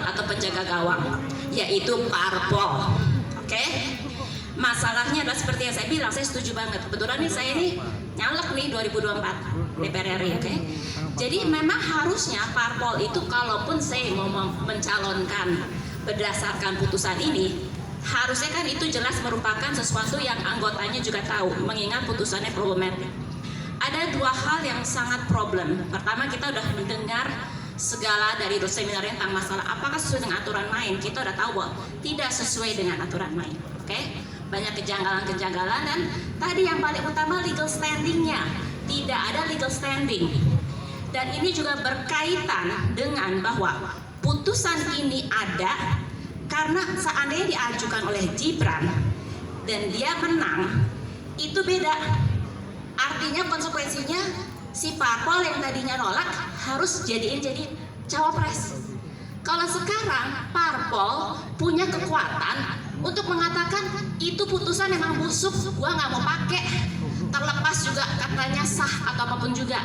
atau penjaga gawang, yaitu parpol. Oke? Masalahnya adalah seperti yang saya bilang, saya setuju banget. Kebetulan nih saya ini nyalek nih 2024 DPR RI, oke? Jadi memang harusnya parpol itu kalaupun saya mau mencalonkan berdasarkan putusan ini, harusnya kan itu jelas merupakan sesuatu yang anggotanya juga tahu, mengingat putusannya problematik. Ada dua hal yang sangat problem. Pertama, kita udah mendengar segala dari seminarnya tentang masalah apakah sesuai dengan aturan main. Kita udah tahu bahwa tidak sesuai dengan aturan main, oke? Banyak kejanggalan-kejanggalan, dan tadi yang paling utama legal standingnya, tidak ada legal standing. Dan ini juga berkaitan dengan bahwa putusan ini ada karena seandainya diajukan oleh Gibran dan dia menang, itu beda. Artinya konsekuensinya si parpol yang tadinya nolak harus jadi cawapres. Kalau sekarang parpol punya kekuatan untuk mengatakan itu putusan memang busuk, gua nggak mau pakai, terlepas juga katanya sah atau apapun juga.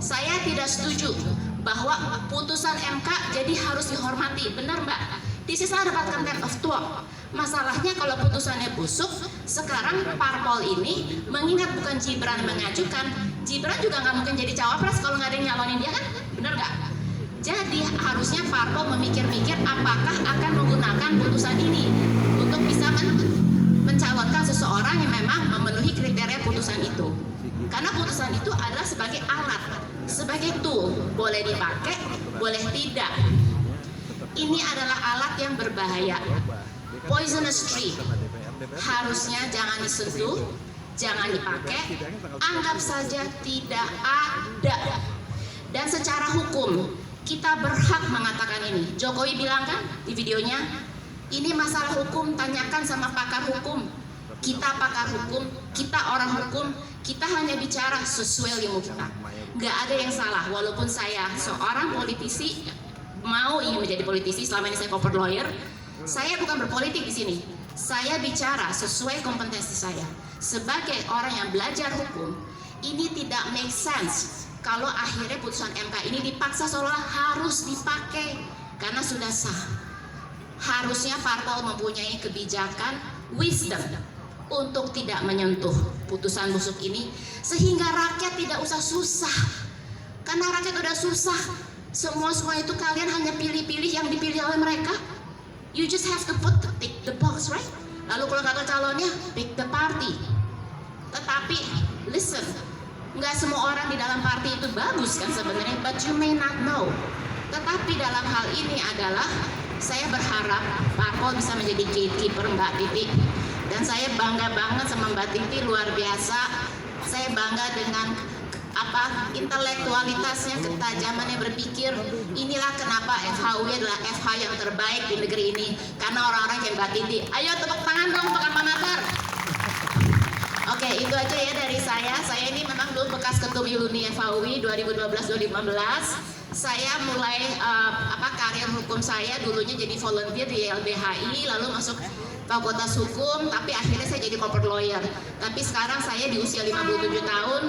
Saya tidak setuju bahwa putusan MK jadi harus dihormati. Benar Mbak? This is not about contempt of court. Masalahnya kalau putusannya busuk, sekarang parpol ini mengingat bukan Gibran mengajukan, Gibran juga nggak mungkin jadi cawapres kalau nggak ada yang nyalonin dia kan? Benar nggak? Jadi harusnya parpol memikir-mikir apakah akan menggunakan putusan ini untuk bisa mencalonkan seseorang yang memang memenuhi kriteria putusan itu. Karena putusan itu adalah sebagai alat, sebagai tool, boleh dipakai, boleh tidak. Ini adalah alat yang berbahaya, poisonous tree. Harusnya jangan disentuh, jangan dipakai, anggap saja tidak ada. Dan secara hukum, kita berhak mengatakan ini. Jokowi bilang kan di videonya, ini masalah hukum, tanyakan sama pakar hukum. Kita pakar hukum, kita orang hukum, kita hanya bicara sesuai ilmu kita. Nggak ada yang salah, walaupun saya seorang politisi, mau ingin menjadi politisi, selama ini saya corporate lawyer, saya bukan berpolitik di sini. Saya bicara sesuai kompetensi saya. Sebagai orang yang belajar hukum, ini tidak make sense kalau akhirnya putusan MK ini dipaksa seolah harus dipakai karena sudah sah. Harusnya parpol mempunyai kebijakan wisdom untuk tidak menyentuh putusan busuk ini sehingga rakyat tidak usah susah. Karena rakyat udah susah, semua itu kalian hanya pilih-pilih yang dipilih oleh mereka. You just have to tick the box, right? Lalu kalau kata calonnya, pick the party. Tetapi listen, nggak semua orang di dalam party itu bagus kan sebenarnya, but you may not know. Tetapi dalam hal ini adalah saya berharap parpol bisa menjadi gatekeeper Mbak Titi. Dan saya bangga banget sama Mbak Titi, luar biasa. Saya bangga dengan intelektualitasnya, ketajamannya berpikir. Inilah kenapa FHUI adalah FH yang terbaik di negeri ini, karena orang-orang kayak Mbak Titi. Ayo tepuk tangan dong untuk Alma Mater. Oke, itu aja ya dari saya. Saya ini memang dulu bekas ketum Iluni FHUI 2012-2015. Saya mulai karir hukum saya dulunya jadi volunteer di LBHI, lalu masuk Fakultas Hukum, tapi akhirnya saya jadi corporate lawyer. Tapi sekarang saya di usia 57 tahun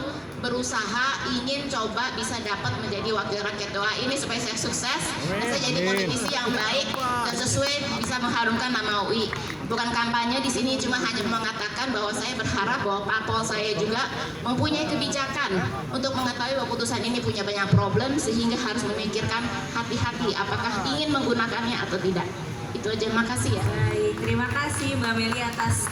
berusaha ingin coba bisa dapat menjadi wakil rakyat. Doain ini supaya saya sukses dan saya jadi politisi yang baik dan sesuai bisa mengharumkan nama UI. Bukan kampanye di sini, cuma hanya mengatakan bahwa saya berharap bahwa parpol saya juga mempunyai kebijakan untuk mengetahui bahwa putusan ini punya banyak problem sehingga harus memikirkan hati-hati apakah ingin menggunakannya atau tidak. Itu aja, makasih ya. Baik, terima kasih Mbak Meli atas